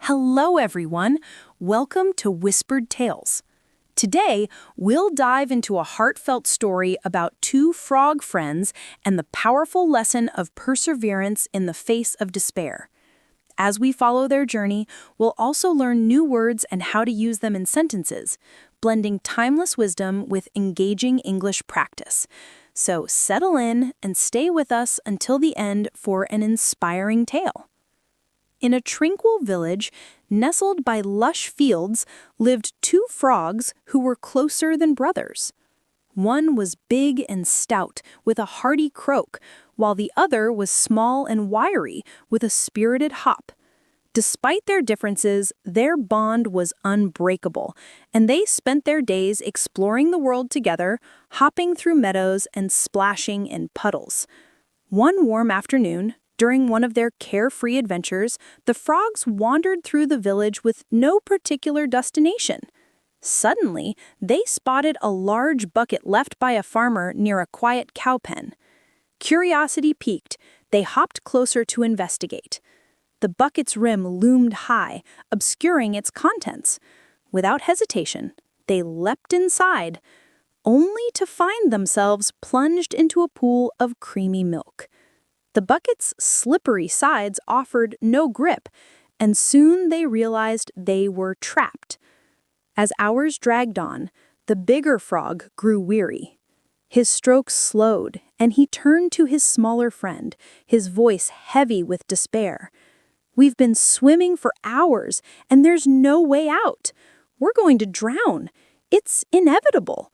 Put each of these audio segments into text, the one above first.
Hello, everyone. Welcome to Whispered Tales. Today, we'll dive into a heartfelt story about two frog friends and the powerful lesson of perseverance in the face of despair. As we follow their journey, we'll also learn new words and how to use them in sentences, blending timeless wisdom with engaging English practice. So settle in and stay with us until the end for an inspiring tale. In a tranquil village, nestled by lush fields, lived two frogs who were closer than brothers. One was big and stout, with a hearty croak, while the other was small and wiry, with a spirited hop. Despite their differences, their bond was unbreakable, and they spent their days exploring the world together, hopping through meadows and splashing in puddles. One warm afternoon, during one of their carefree adventures, the frogs wandered through the village with no particular destination. Suddenly, they spotted a large bucket left by a farmer near a quiet cow pen. Curiosity piqued, they hopped closer to investigate. The bucket's rim loomed high, obscuring its contents. Without hesitation, they leapt inside, only to find themselves plunged into a pool of creamy milk. The bucket's slippery sides offered no grip, and soon they realized they were trapped. As hours dragged on, the bigger frog grew weary. His strokes slowed, and he turned to his smaller friend, his voice heavy with despair. "We've been swimming for hours, and there's no way out. We're going to drown. It's inevitable."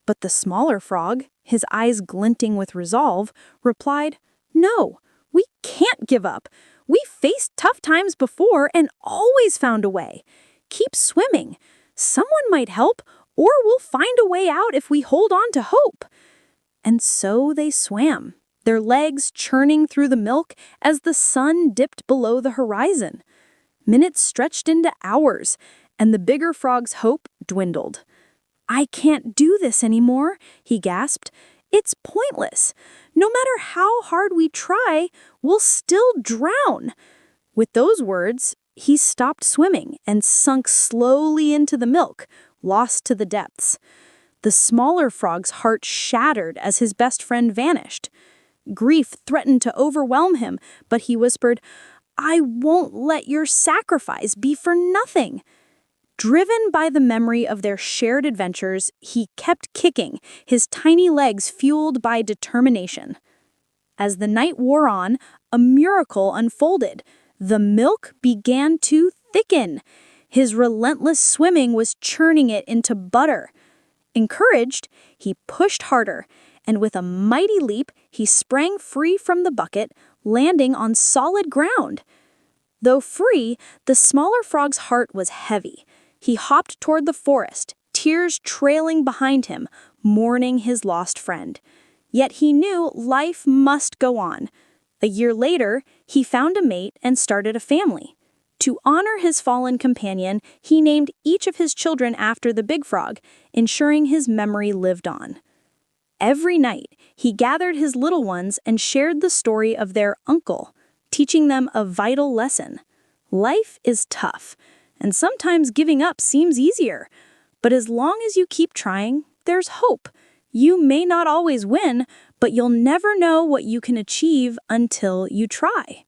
But the smaller frog, his eyes glinting with resolve, replied, "No, we can't give up. We faced tough times before and always found a way. Keep swimming. Someone might help, or we'll find a way out if we hold on to hope." And so they swam, their legs churning through the milk as the sun dipped below the horizon. Minutes stretched into hours, and the bigger frog's hope dwindled. "I can't do this anymore," he gasped. "It's pointless. No matter how hard we try, we'll still drown." With those words, he stopped swimming and sunk slowly into the milk, lost to the depths. The smaller frog's heart shattered as his best friend vanished. Grief threatened to overwhelm him, but he whispered, "I won't let your sacrifice be for nothing." Driven by the memory of their shared adventures, he kept kicking, his tiny legs fueled by determination. As the night wore on, a miracle unfolded. The milk began to thicken. His relentless swimming was churning it into butter. Encouraged, he pushed harder, and with a mighty leap, he sprang free from the bucket, landing on solid ground. Though free, the smaller frog's heart was heavy. He hopped toward the forest, tears trailing behind him, mourning his lost friend. Yet he knew life must go on. A year later, he found a mate and started a family. To honor his fallen companion, he named each of his children after the big frog, ensuring his memory lived on. Every night, he gathered his little ones and shared the story of their uncle, teaching them a vital lesson. Life is tough, and sometimes giving up seems easier. But as long as you keep trying, there's hope. You may not always win, but you'll never know what you can achieve until you try.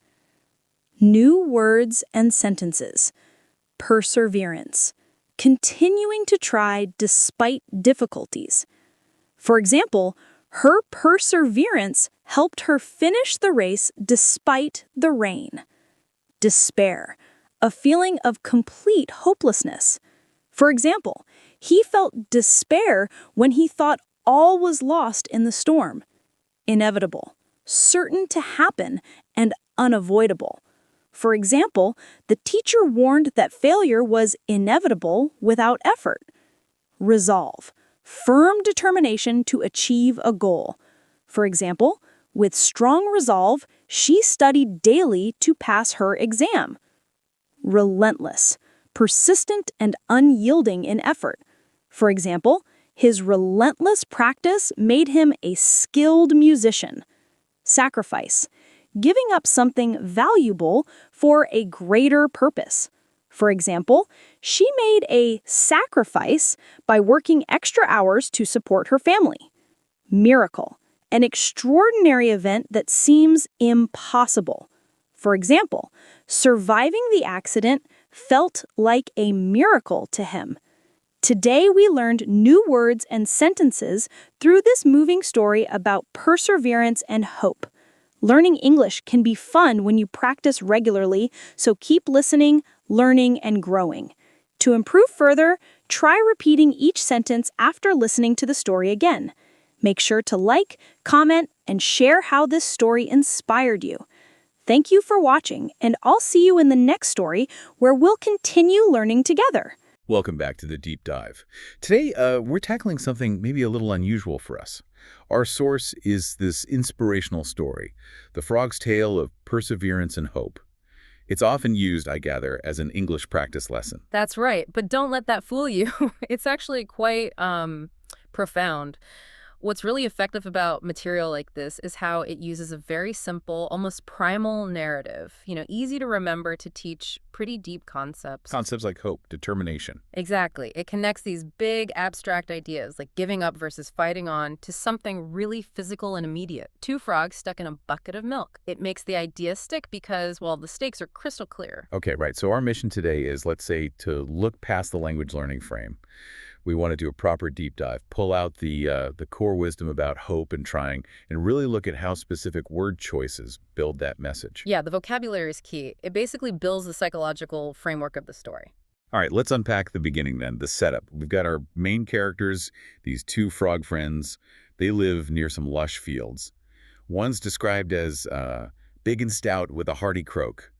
New words and sentences. Perseverance. Continuing to try despite difficulties. For example, her perseverance helped her finish the race despite the rain. Despair. A feeling of complete hopelessness. For example, he felt despair when he thought all was lost in the storm. Inevitable, certain to happen, and unavoidable. For example, the teacher warned that failure was inevitable without effort. Resolve, firm determination to achieve a goal. For example, with strong resolve, she studied daily to pass her exam. Relentless, persistent and unyielding in effort. For example, his relentless practice made him a skilled musician. Sacrifice, giving up something valuable for a greater purpose. For example, she made a sacrifice by working extra hours to support her family. Miracle, an extraordinary event that seems impossible. For example, surviving the accident felt like a miracle to him. Today, we learned new words and sentences through this moving story about perseverance and hope. Learning English can be fun when you practice regularly, so keep listening, learning, and growing. To improve further, try repeating each sentence after listening to the story again. Make sure to like, comment, and share how this story inspired you. Thank you for watching, and I'll see you in the next story where we'll continue learning together. Welcome back to the Deep Dive. Today, we're tackling something maybe a little unusual for us. Our source is this inspirational story, The Frog's Tale of Perseverance and Hope. It's often used, I gather, as an English practice lesson. That's right, but don't let that fool you. It's actually quite profound. What's really effective about material like this is how it uses a very simple, almost primal narrative, easy to remember to teach pretty deep concepts. Concepts like hope, determination. Exactly. It connects these big abstract ideas like giving up versus fighting on to something really physical and immediate. Two frogs stuck in a bucket of milk. It makes the idea stick because, well, the stakes are crystal clear. Okay, right. So our mission today is, let's say, to look past the language learning frame. We want to do a proper deep dive, pull out the core wisdom about hope and trying, and really look at how specific word choices build that message. Yeah, the vocabulary is key. It basically builds the psychological framework of the story. All right, let's unpack the beginning then, the setup. We've got our main characters, these two frog friends. They live near some lush fields. One's described as big and stout with a hearty croak.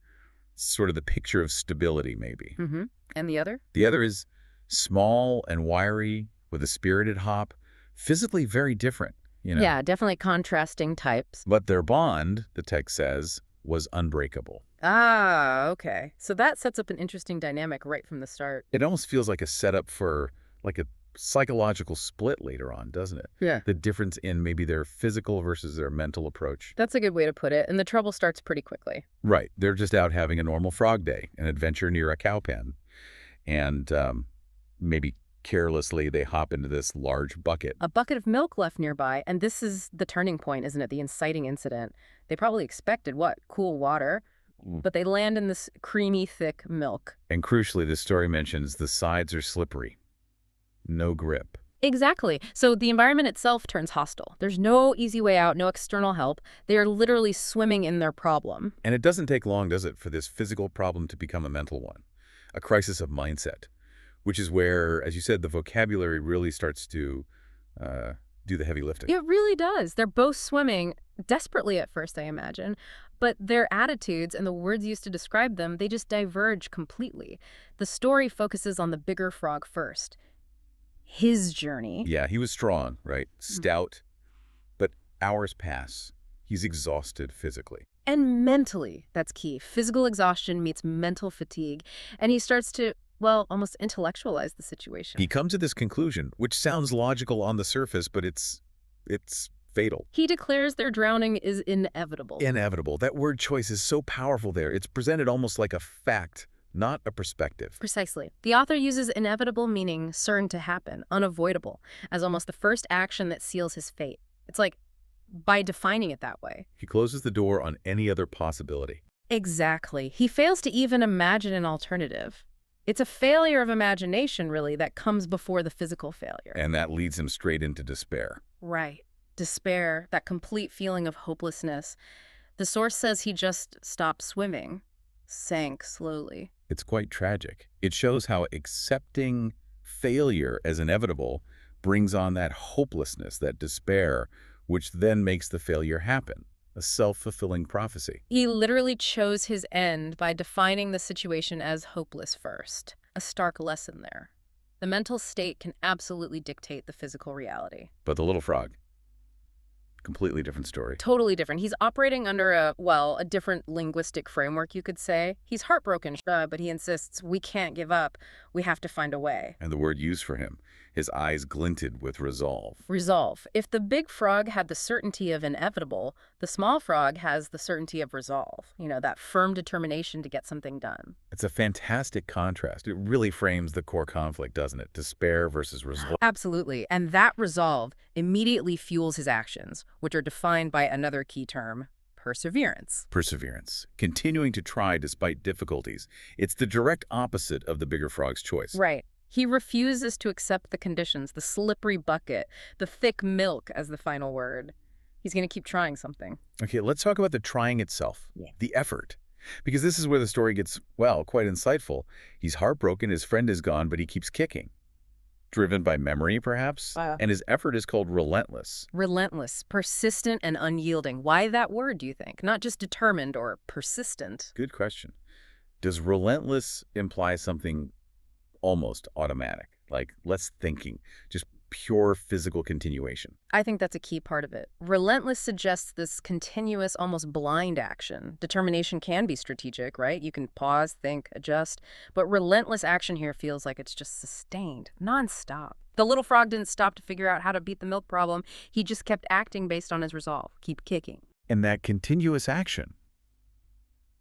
Sort of the picture of stability, maybe. Mm-hmm. And the other? The other is small and wiry with a spirited hop, physically very different, Yeah, definitely contrasting types. But their bond, the text says, was unbreakable. Ah, okay. So that sets up an interesting dynamic right from the start. It almost feels like a setup for like a psychological split later on, doesn't it? Yeah. The difference in maybe their physical versus their mental approach. That's a good way to put it, and the trouble starts pretty quickly. Right. They're just out having a normal frog day, an adventure near a cow pen. And maybe carelessly they hop into this large bucket. A bucket of milk left nearby, and this is the turning point, isn't it? The inciting incident. They probably expected, what, cool water? But they land in this creamy, thick milk. And crucially, this story mentions the sides are slippery. No grip. Exactly. So the environment itself turns hostile. There's no easy way out, no external help. They are literally swimming in their problem. And it doesn't take long, does it, for this physical problem to become a mental one? A crisis of mindset, which is where, as you said, the vocabulary really starts to do the heavy lifting. It really does. They're both swimming desperately at first, I imagine, but their attitudes and the words used to describe them, they just diverge completely. The story focuses on the bigger frog first. His journey. Yeah, he was strong, right? Stout. But hours pass. He's exhausted physically. And mentally, that's key. Physical exhaustion meets mental fatigue, and he starts to, well, almost intellectualize the situation. He comes to this conclusion, which sounds logical on the surface, but it's fatal. He declares their drowning is inevitable. Inevitable. That word choice is so powerful there. It's presented almost like a fact, not a perspective. Precisely. The author uses inevitable meaning certain to happen, unavoidable, as almost the first action that seals his fate. It's like, by defining it that way. He closes the door on any other possibility. Exactly. He fails to even imagine an alternative. It's a failure of imagination, really, that comes before the physical failure. And that leads him straight into despair. Right. Despair, that complete feeling of hopelessness. The source says he just stopped swimming, sank slowly. It's quite tragic. It shows how accepting failure as inevitable brings on that hopelessness, that despair, which then makes the failure happen. A self-fulfilling prophecy. He literally chose his end by defining the situation as hopeless first. A stark lesson there. The mental state can absolutely dictate the physical reality. But the little frog, Completely different story. Totally different. He's operating under a different linguistic framework, you could say. He's heartbroken, but he insists, we can't give up. We have to find a way. And the word used for him, his eyes glinted with resolve. Resolve. If the big frog had the certainty of inevitable, the small frog has the certainty of resolve. That firm determination to get something done. It's a fantastic contrast. It really frames the core conflict, doesn't it? Despair versus resolve. Absolutely. And that resolve immediately fuels his actions, which are defined by another key term, perseverance. Perseverance. Continuing to try despite difficulties. It's the direct opposite of the bigger frog's choice. Right. He refuses to accept the conditions, the slippery bucket, the thick milk as the final word. He's going to keep trying something. Okay, let's talk about the trying itself, the effort. Because this is where the story gets, well, quite insightful. He's heartbroken, his friend is gone, but he keeps kicking. Driven by memory, perhaps? And his effort is called relentless. Relentless, persistent, and unyielding. Why that word, do you think? Not just determined or persistent. Good question. Does relentless imply something almost automatic, like less thinking, just pure physical continuation? I think that's a key part of it. Relentless suggests this continuous, almost blind action. Determination can be strategic, right? You can pause, think, adjust. But relentless action here feels like it's just sustained, nonstop. The little frog didn't stop to figure out how to beat the milk problem. He just kept acting based on his resolve. Keep kicking. And that continuous action,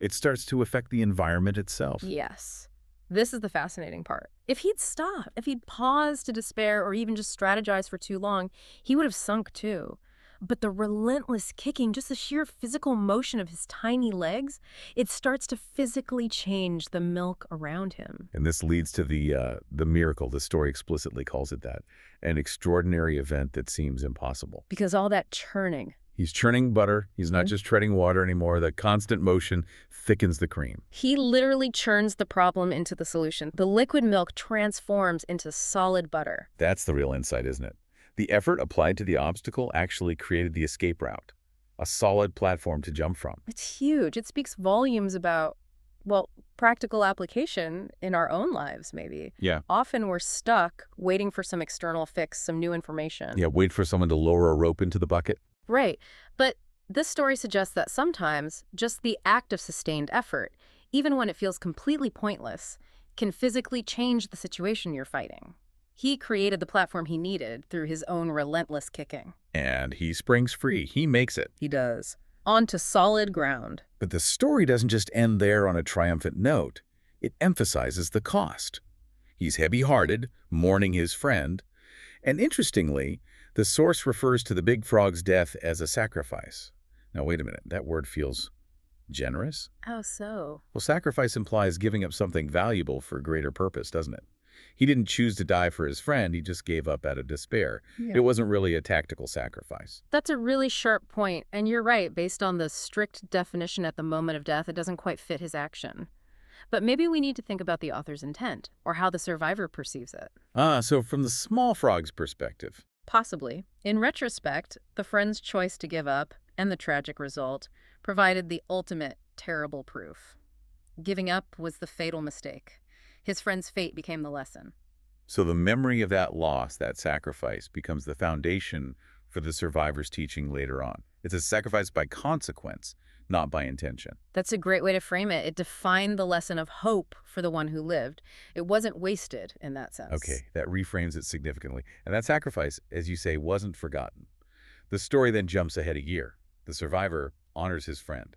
it starts to affect the environment itself. Yes. This is the fascinating part. If he'd stopped, if he'd paused to despair or even just strategize for too long, he would have sunk too. But the relentless kicking, just the sheer physical motion of his tiny legs, it starts to physically change the milk around him. And this leads to the miracle. The story explicitly calls it that. An extraordinary event that seems impossible. Because all that churning. He's churning butter. He's not just treading water anymore. The constant motion thickens the cream. He literally churns the problem into the solution. The liquid milk transforms into solid butter. That's the real insight, isn't it? The effort applied to the obstacle actually created the escape route, a solid platform to jump from. It's huge. It speaks volumes about, practical application in our own lives, maybe. Yeah. Often we're stuck waiting for some external fix, some new information. Yeah, wait for someone to lower a rope into the bucket. Right. But this story suggests that sometimes just the act of sustained effort, even when it feels completely pointless, can physically change the situation you're fighting. He created the platform he needed through his own relentless kicking. And he springs free. He makes it. He does. Onto solid ground. But the story doesn't just end there on a triumphant note. It emphasizes the cost. He's heavy-hearted, mourning his friend. And interestingly, the source refers to the big frog's death as a sacrifice. Now, wait a minute. That word feels generous? How so? Well, sacrifice implies giving up something valuable for a greater purpose, doesn't it? He didn't choose to die for his friend. He just gave up out of despair. Yeah. It wasn't really a tactical sacrifice. That's a really sharp point, and you're right. Based on the strict definition at the moment of death, it doesn't quite fit his action. But maybe we need to think about the author's intent, or how the survivor perceives it. So from the small frog's perspective. Possibly. In retrospect, the friend's choice to give up and the tragic result provided the ultimate terrible proof. Giving up was the fatal mistake. His friend's fate became the lesson. So the memory of that loss, that sacrifice, becomes the foundation for the survivor's teaching later on. It's a sacrifice by consequence, not by intention. That's a great way to frame it. It defined the lesson of hope for the one who lived. It wasn't wasted in that sense. Okay, that reframes it significantly. And that sacrifice, as you say, wasn't forgotten. The story then jumps ahead a year. The survivor honors his friend.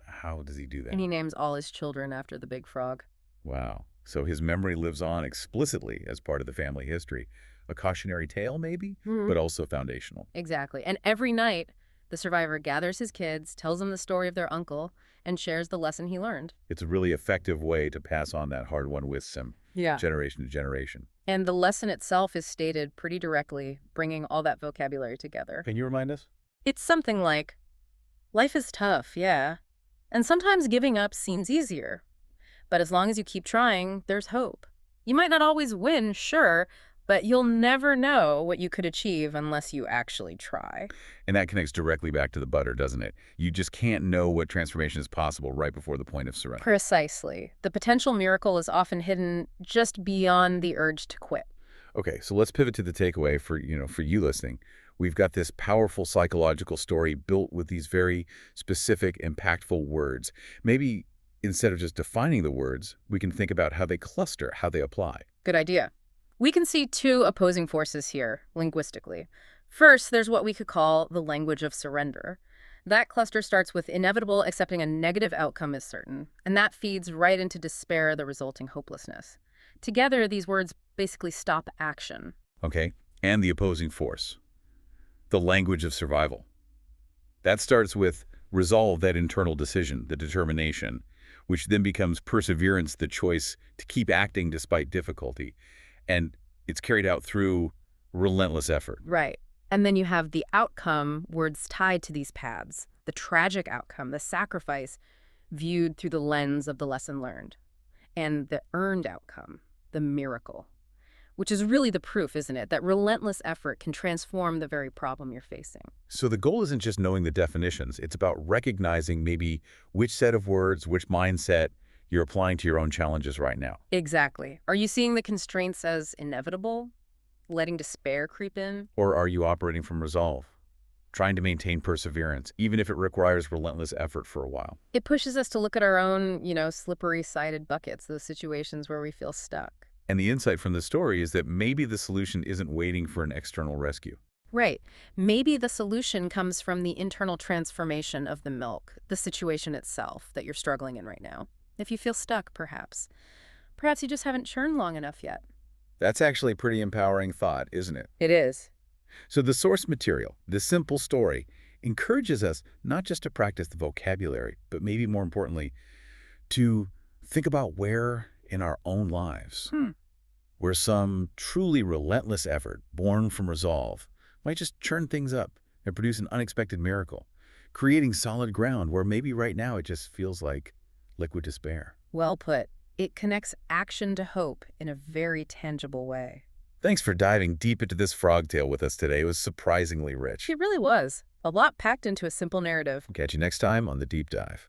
How does he do that? And he names all his children after the big frog. Wow. So his memory lives on explicitly as part of the family history. A cautionary tale, maybe, but also foundational. Exactly. And every night, the survivor gathers his kids, tells them the story of their uncle, and shares the lesson he learned. It's a really effective way to pass on that hard-won wisdom, generation to generation. And the lesson itself is stated pretty directly, bringing all that vocabulary together. Can you remind us? It's something like, life is tough, yeah. And sometimes giving up seems easier. But as long as you keep trying, there's hope. You might not always win, sure, but you'll never know what you could achieve unless you actually try. And that connects directly back to the butter, doesn't it? You just can't know what transformation is possible right before the point of surrender. Precisely. The potential miracle is often hidden just beyond the urge to quit. Okay, so let's pivot to the takeaway for you listening. We've got this powerful psychological story built with these very specific, impactful words. Maybe instead of just defining the words, we can think about how they cluster, how they apply. Good idea. We can see two opposing forces here, linguistically. First, there's what we could call the language of surrender. That cluster starts with inevitable accepting a negative outcome is certain, and that feeds right into despair, the resulting hopelessness. Together, these words basically stop action. Okay? And the opposing force, the language of survival. That starts with resolve, that internal decision, the determination, which then becomes perseverance, the choice to keep acting despite difficulty. And it's carried out through relentless effort. Right. And then you have the outcome words tied to these paths, the tragic outcome, the sacrifice viewed through the lens of the lesson learned, and the earned outcome, the miracle, which is really the proof, isn't it, that relentless effort can transform the very problem you're facing. So the goal isn't just knowing the definitions. It's about recognizing maybe which set of words, which mindset you're applying to your own challenges right now. Exactly. Are you seeing the constraints as inevitable? Letting despair creep in? Or are you operating from resolve, trying to maintain perseverance, even if it requires relentless effort for a while? It pushes us to look at our own, slippery-sided buckets, those situations where we feel stuck. And the insight from the story is that maybe the solution isn't waiting for an external rescue. Right. Maybe the solution comes from the internal transformation of the milk, the situation itself that you're struggling in right now. If you feel stuck, perhaps. Perhaps you just haven't churned long enough yet. That's actually a pretty empowering thought, isn't it? It is. So the source material, this simple story, encourages us not just to practice the vocabulary, but maybe more importantly, to think about where in our own lives, where some truly relentless effort born from resolve might just churn things up and produce an unexpected miracle, creating solid ground where maybe right now it just feels like liquid despair. Well put. It connects action to hope in a very tangible way. Thanks for diving deep into this frog tale with us today. It was surprisingly rich. It really was. A lot packed into a simple narrative. Catch you next time on The Deep Dive.